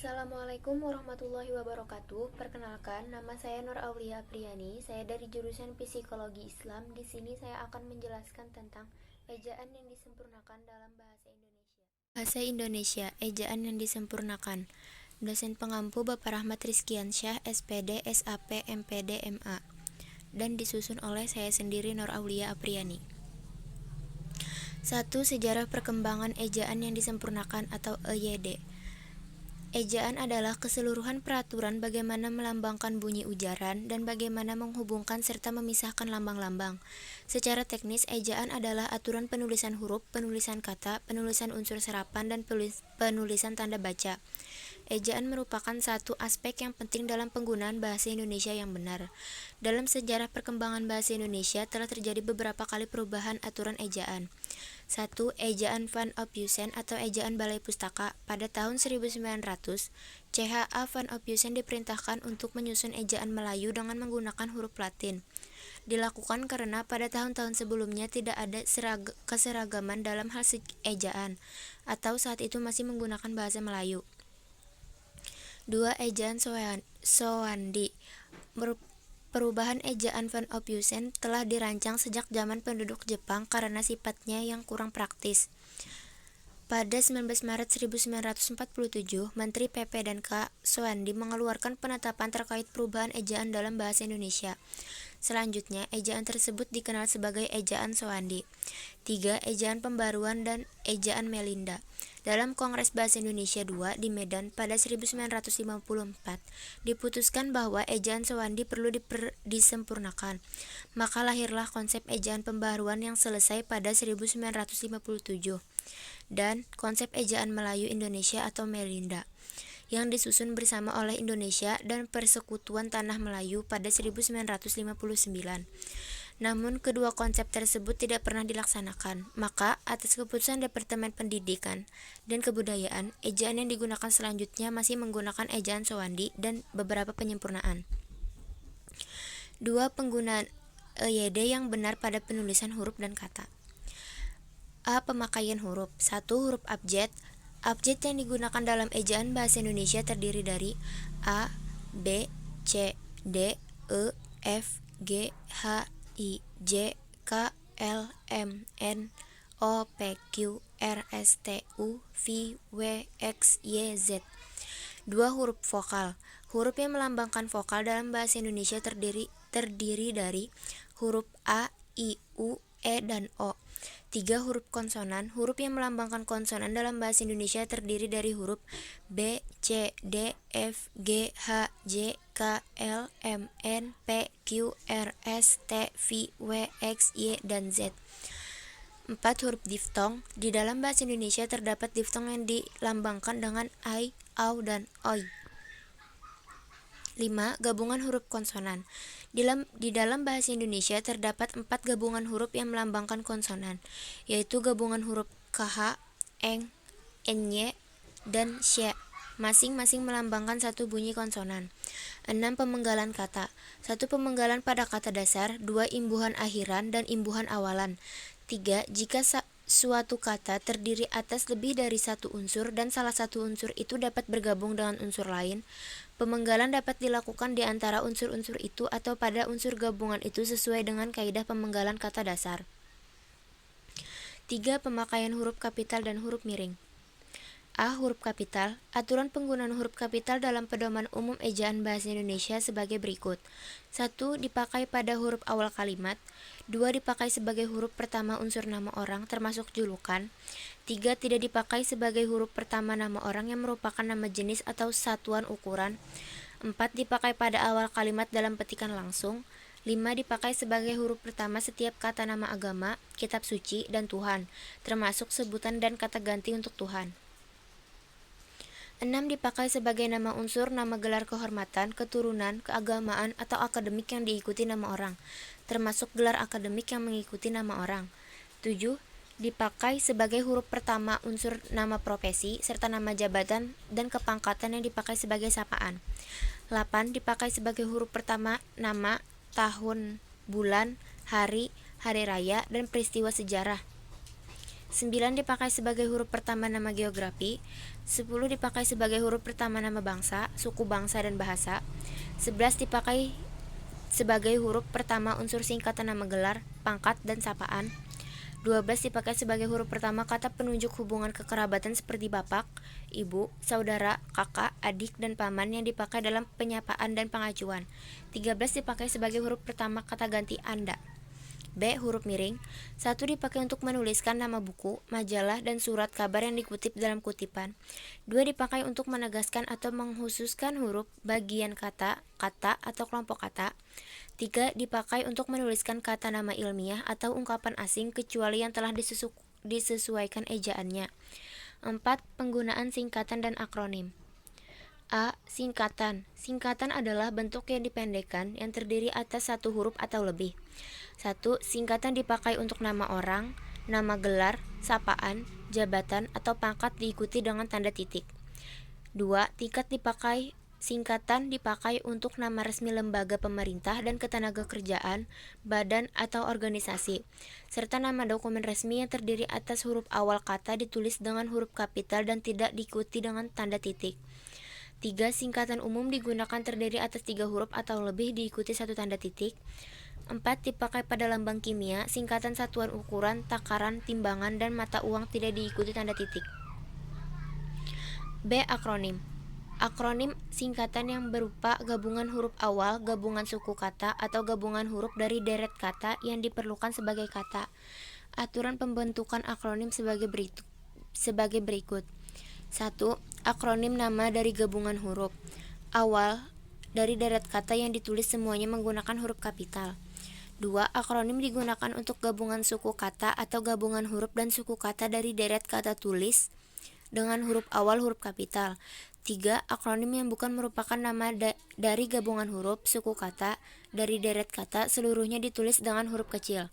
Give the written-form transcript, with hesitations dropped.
Assalamualaikum warahmatullahi wabarakatuh. Perkenalkan, nama saya Nur Aulia Apriani. Saya dari jurusan Psikologi Islam. Di sini saya akan menjelaskan tentang ejaan yang disempurnakan dalam bahasa Indonesia. Bahasa Indonesia, ejaan yang disempurnakan. Dosen pengampu Bapak Rahmat Rizkiansyah, SPD, SAP, MPD, MA. Dan disusun oleh saya sendiri Nur Aulia Apriani. 1. Sejarah perkembangan ejaan yang disempurnakan atau EYD. Ejaan adalah keseluruhan peraturan bagaimana melambangkan bunyi ujaran dan bagaimana menghubungkan serta memisahkan lambang-lambang. Secara teknis, ejaan adalah aturan penulisan huruf, penulisan kata, penulisan unsur serapan, dan penulisan tanda baca. Ejaan merupakan satu aspek yang penting dalam penggunaan bahasa Indonesia yang benar. Dalam sejarah perkembangan bahasa Indonesia telah terjadi beberapa kali perubahan aturan ejaan. 1. Ejaan Van Ophusen atau ejaan Balai Pustaka. Pada tahun 1900, CHA Van Ophusen diperintahkan untuk menyusun ejaan Melayu dengan menggunakan huruf Latin. Dilakukan karena pada tahun-tahun sebelumnya tidak ada keseragaman dalam hal ejaan, atau saat itu masih menggunakan bahasa Melayu. 2. Ejaan Sowandi. Perubahan ejaan Van Ophusen telah dirancang sejak zaman penduduk Jepang karena sifatnya yang kurang praktis. Pada 19 Maret 1947, Menteri PP dan K. Sowandi mengeluarkan penetapan terkait perubahan ejaan dalam bahasa Indonesia. Selanjutnya, ejaan tersebut dikenal sebagai ejaan Sowandi. 3. Ejaan Pembaruan dan ejaan Melinda. Dalam Kongres Bahasa Indonesia II di Medan pada 1954, diputuskan bahwa ejaan Sowandi perlu disempurnakan. Maka lahirlah konsep ejaan pembaruan yang selesai pada 1957 dan konsep ejaan Melayu Indonesia atau Melinda yang disusun bersama oleh Indonesia dan Persekutuan Tanah Melayu pada 1959. Namun kedua konsep tersebut tidak pernah dilaksanakan. Maka atas keputusan Departemen Pendidikan dan Kebudayaan, ejaan yang digunakan selanjutnya masih menggunakan ejaan Sowandi dan beberapa penyempurnaan. 2. Penggunaan EYD yang benar pada penulisan huruf dan kata. A. Pemakaian huruf. 1. Huruf abjad. Abjad yang digunakan dalam ejaan bahasa Indonesia terdiri dari A, B, C, D, E, F, G, H, I, J, K, L, M, N, O, P, Q, R, S, T, U, V, W, X, Y, Z. 2. Huruf vokal. Huruf yang melambangkan vokal dalam bahasa Indonesia terdiri dari huruf A, I, U, E, dan O. 3. Huruf konsonan. Huruf yang melambangkan konsonan dalam bahasa Indonesia terdiri dari huruf B, C, D, F, G, H, J, K, L, M, N, P, Q, R, S, T, V, W, X, Y, dan Z. 4. Huruf diftong. Di dalam bahasa Indonesia terdapat diftong yang dilambangkan dengan ai, au, dan oi. 5. Gabungan huruf konsonan. Di dalam bahasa Indonesia terdapat 4 gabungan huruf yang melambangkan konsonan, yaitu gabungan huruf KH, eng, ny, dan sy, masing-masing melambangkan satu bunyi konsonan. 6. Pemenggalan kata. 1. Pemenggalan pada kata dasar, 2. Imbuhan akhiran dan imbuhan awalan. 3. Jika suatu kata terdiri atas lebih dari satu unsur dan salah satu unsur itu dapat bergabung dengan unsur lain, pemenggalan dapat dilakukan di antara unsur-unsur itu atau pada unsur gabungan itu sesuai dengan kaidah pemenggalan kata dasar. 3. Pemakaian huruf kapital dan huruf miring. A. Huruf kapital. Aturan penggunaan huruf kapital dalam pedoman umum ejaan bahasa Indonesia sebagai berikut. 1. Dipakai pada huruf awal kalimat. 2. Dipakai sebagai huruf pertama unsur nama orang termasuk julukan. 3. Tidak dipakai sebagai huruf pertama nama orang yang merupakan nama jenis atau satuan ukuran. 4. Dipakai pada awal kalimat dalam petikan langsung. 5. Dipakai sebagai huruf pertama setiap kata nama agama, kitab suci, dan Tuhan, termasuk sebutan dan kata ganti untuk Tuhan. 6. Dipakai sebagai nama unsur, nama gelar kehormatan, keturunan, keagamaan, atau akademik yang diikuti nama orang, termasuk gelar akademik yang mengikuti nama orang. 7. Dipakai sebagai huruf pertama unsur nama profesi, serta nama jabatan dan kepangkatan yang dipakai sebagai sapaan. 8. Dipakai sebagai huruf pertama nama, tahun, bulan, hari, hari raya, dan peristiwa sejarah. 9 dipakai sebagai huruf pertama nama geografi, 10 dipakai sebagai huruf pertama nama bangsa, suku bangsa dan bahasa, 11 dipakai sebagai huruf pertama unsur singkatan nama gelar, pangkat, dan sapaan, 12 dipakai sebagai huruf pertama kata penunjuk hubungan kekerabatan seperti bapak, ibu, saudara, kakak, adik, dan paman yang dipakai dalam penyapaan dan pengacuan, 13 dipakai sebagai huruf pertama kata ganti Anda. B. Huruf miring. 1 dipakai untuk menuliskan nama buku, majalah, dan surat kabar yang dikutip dalam kutipan. 2 dipakai untuk menegaskan atau menghususkan huruf, bagian kata, kata, atau kelompok kata. 3 dipakai untuk menuliskan kata nama ilmiah atau ungkapan asing kecuali yang telah disesuaikan ejaannya. 4 penggunaan singkatan dan akronim. A. Singkatan. Singkatan adalah bentuk yang dipendekkan yang terdiri atas satu huruf atau lebih. 1. Singkatan dipakai untuk nama orang, nama gelar, sapaan, jabatan, atau pangkat diikuti dengan tanda titik. 2. Singkatan dipakai untuk nama resmi lembaga pemerintah dan ketenagakerjaan, badan, atau organisasi, serta nama dokumen resmi yang terdiri atas huruf awal kata ditulis dengan huruf kapital dan tidak diikuti dengan tanda titik. 3. Singkatan umum digunakan terdiri atas 3 huruf atau lebih diikuti satu tanda titik. 4. Dipakai pada lambang kimia, singkatan satuan ukuran, takaran, timbangan, dan mata uang tidak diikuti tanda titik. B. Akronim. Akronim singkatan yang berupa gabungan huruf awal, gabungan suku kata, atau gabungan huruf dari deret kata yang diperlukan sebagai kata. Aturan pembentukan akronim sebagai berikut. 1. Akronim nama dari gabungan huruf awal dari deret kata yang ditulis semuanya menggunakan huruf kapital. 2. Akronim digunakan untuk gabungan suku kata atau gabungan huruf dan suku kata dari deret kata tulis dengan huruf awal huruf kapital. 3. Akronim yang bukan merupakan nama dari gabungan huruf, suku kata, dari deret kata seluruhnya ditulis dengan huruf kecil.